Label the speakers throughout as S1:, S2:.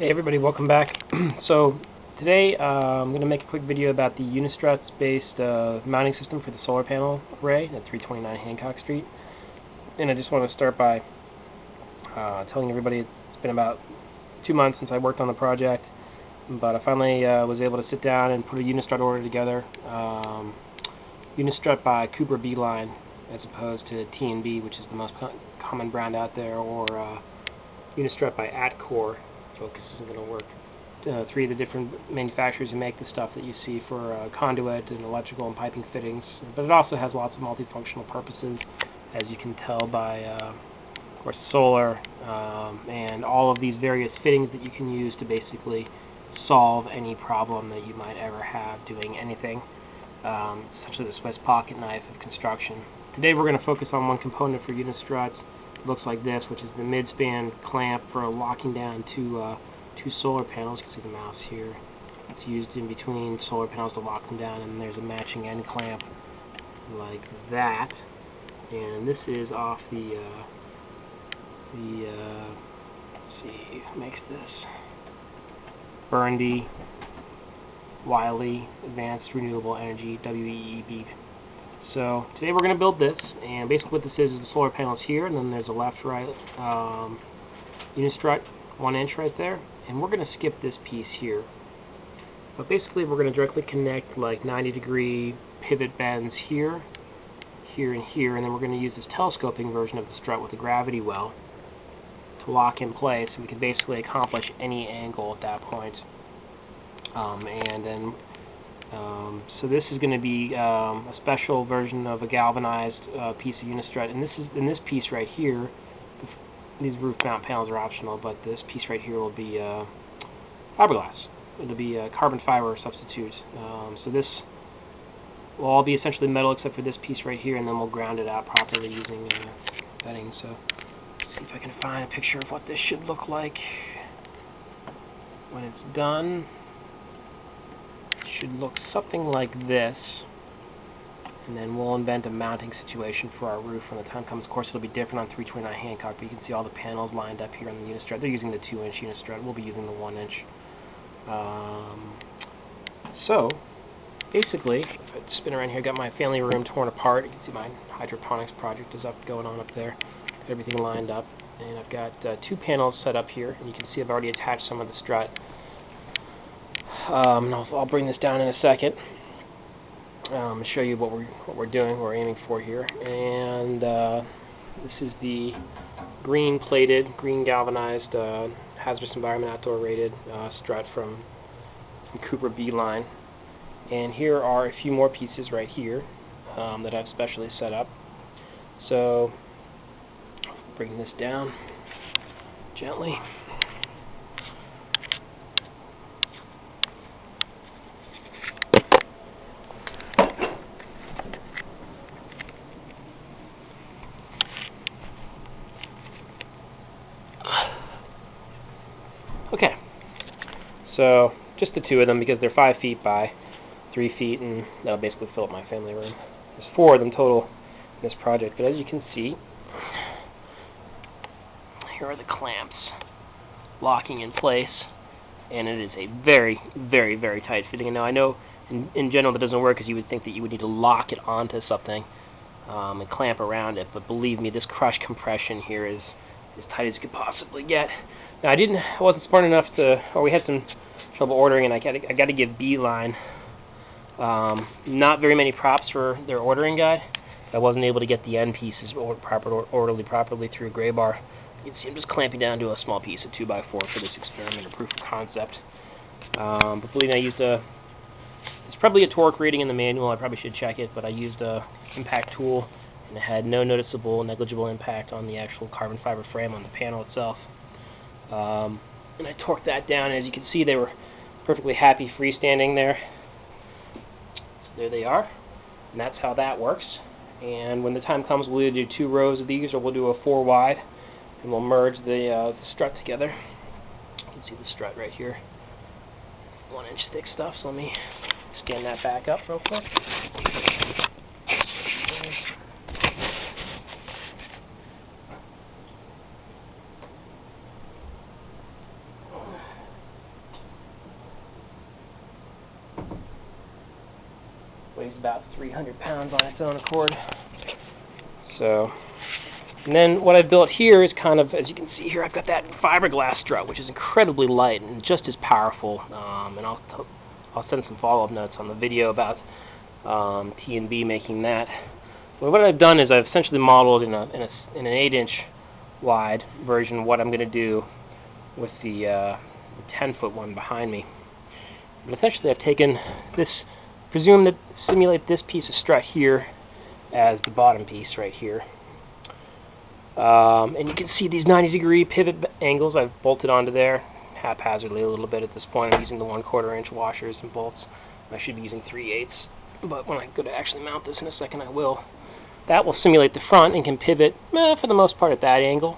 S1: Hey everybody, welcome back. So today I'm going to make a quick video about the Unistruts based mounting system for the solar panel array at 329 Hancock Street. And I just want to start by telling everybody it's been about 2 months since I worked on the project, but I finally was able to sit down and put a Unistrut order together. Unistrut by Cooper Beeline as opposed to T&B, which is the most common brand out there, or Unistrut by Atcor. Focus isn't going to work. 3 of the different manufacturers who make the stuff that you see for conduit and electrical and piping fittings, but it also has lots of multifunctional purposes, as you can tell by, of course, solar and all of these various fittings that you can use to basically solve any problem that you might ever have doing anything, essentially the Swiss pocket knife of construction. Today we're going to focus on one component for Unistruts. It looks like this, which is the mid-span clamp for locking down two solar panels. You can see the mouse here. It's used in between solar panels to lock them down, and there's a matching end clamp like that. And this is off the let's see who makes this, Burndy Wiley Advanced Renewable Energy, WEEB. So today we're going to build this, and basically what this is the solar panels here, and then there's a left-right Unistrut 1 inch right there, and we're going to skip this piece here. But basically we're going to directly connect like 90-degree pivot bends here, here, and here, and then we're going to use this telescoping version of the strut with a gravity well to lock in place, and we can basically accomplish any angle at that point. So this is going to be a special version of a galvanized piece of Unistrut, and this piece right here. These roof mount panels are optional, but this piece right here will be fiberglass. It'll be a carbon fiber substitute. So this will all be essentially metal except for this piece right here, and then we'll ground it out properly using bedding. So let's see if I can find a picture of what this should look like when it's done. Should look something like this, and then we'll invent a mounting situation for our roof when the time comes. Of course, it'll be different on 329 Hancock, but you can see all the panels lined up here on the Unistrut. They're using the 2-inch Unistrut. We'll be using the 1-inch. So, basically, if I spin around here, I've got my family room torn apart. You can see my hydroponics project is going on up there. Got everything lined up, and I've got 2 panels set up here, and you can see I've already attached some of the strut. And I'll bring this down in a second and show you what we're doing, what we're aiming for here. And this is the green galvanized hazardous environment outdoor rated strut from Cooper Beeline. And here are a few more pieces right here that I've specially set up. So bring this down gently. Okay, so just the 2 of them because they're 5 feet by 3 feet, and that'll basically fill up my family room. There's 4 of them total in this project, but as you can see, here are the clamps locking in place, and it is a very, very, very tight fitting. And now I know in general that doesn't work because you would think that you would need to lock it onto something and clamp around it, but believe me, this crush compression here is as tight as you could possibly get. Now I wasn't smart enough or we had some trouble ordering, and I got to give Beeline not very many props for their ordering guide. I wasn't able to get the end pieces orderly properly through Graybar. You can see I'm just clamping down to a small piece of 2x4 for this experiment or proof of concept. But believe me, there's probably a torque rating in the manual. I probably should check it, but I used a impact tool, and it had no negligible impact on the actual carbon fiber frame on the panel itself. And I torqued that down, and as you can see, they were perfectly happy freestanding there. So there they are, and that's how that works. And when the time comes, we'll either do 2 rows of these, or we'll do a 4 wide, and we'll merge the strut together. You can see the strut right here, 1-inch thick stuff. So let me stand that back up real quick. weighs about 300 pounds on its own accord. So, and then what I've built here is kind of, as you can see here, I've got that fiberglass strut, which is incredibly light and just as powerful. And I'll send some follow-up notes on the video about T&B making that. Well, what I've done is I've essentially modeled in an 8-inch wide version what I'm going to do with the 10-foot one behind me. But essentially I've taken this, simulate this piece of strut here as the bottom piece right here. And you can see these 90-degree pivot angles I've bolted onto there haphazardly a little bit at this point. I'm using the 1/4 inch washers and bolts. I should be using 3/8, but when I go to actually mount this in a second I will. That will simulate the front and can pivot for the most part at that angle,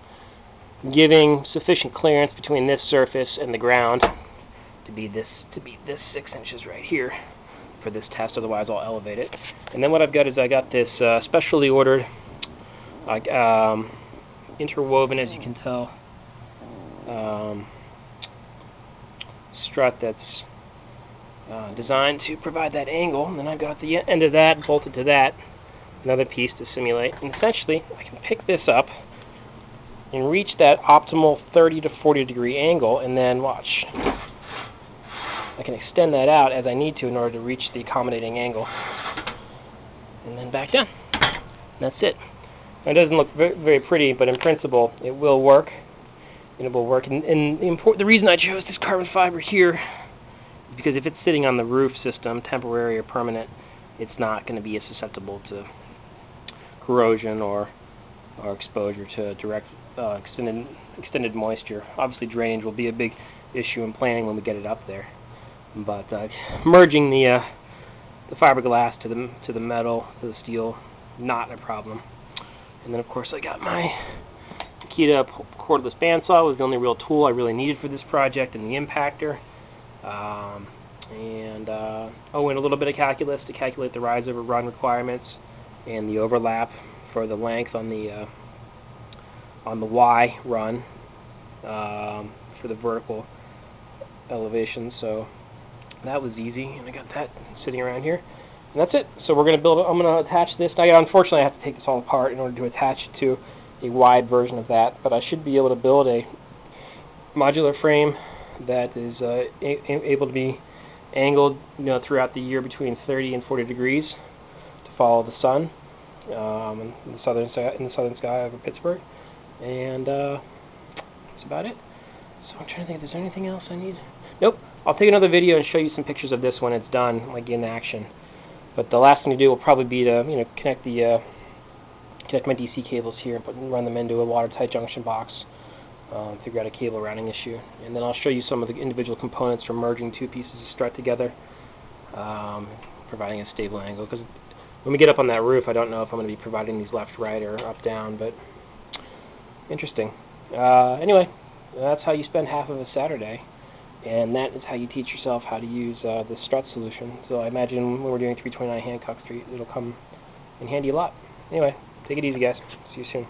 S1: giving sufficient clearance between this surface and the ground to be this 6 inches right here for this test. Otherwise I'll elevate it. And then what I've got is I got this specially ordered, interwoven, as you can tell, strut that's designed to provide that angle. And then I've got the end of that bolted to that, another piece to simulate. And essentially I can pick this up and reach that optimal 30 to 40 degree angle, and then watch. I can extend that out as I need to in order to reach the accommodating angle, and then back down. That's it. Now, it doesn't look very, very pretty, but in principle it will work. And it will work. And the reason I chose this carbon fiber here is because if it's sitting on the roof system, temporary or permanent, it's not going to be as susceptible to corrosion or exposure to direct extended moisture. Obviously drainage will be a big issue in planning when we get it up there, but merging the fiberglass to the metal, to the steel, not a problem. And then of course I got my Makita cordless bandsaw. It was the only real tool I really needed for this project, and the impactor, and a little bit of calculus to calculate the rise over run requirements and the overlap for the length on the Y run for the vertical elevation. So that was easy, and I got that sitting around here. And that's it. So we're going to build it. I'm going to attach this. Now, unfortunately, I have to take this all apart in order to attach it to a wide version of that, but I should be able to build a modular frame that is able to be angled, throughout the year between 30 and 40 degrees to follow the sun in the southern sky over Pittsburgh. And that's about it. So I'm trying to think if there's anything else I need. Nope. I'll take another video and show you some pictures of this when it's done, like in action. But the last thing to do will probably be to connect my DC cables here and run them into a watertight junction box. Figure out a cable routing issue, and then I'll show you some of the individual components for merging two pieces of strut together, providing a stable angle. Because when we get up on that roof, I don't know if I'm going to be providing these left-right or up-down, but interesting. Anyway, that's how you spend half of a Saturday, and that is how you teach yourself how to use the strut solution. So I imagine when we're doing 329 Hancock Street, it'll come in handy a lot. Anyway, take it easy, guys. See you soon.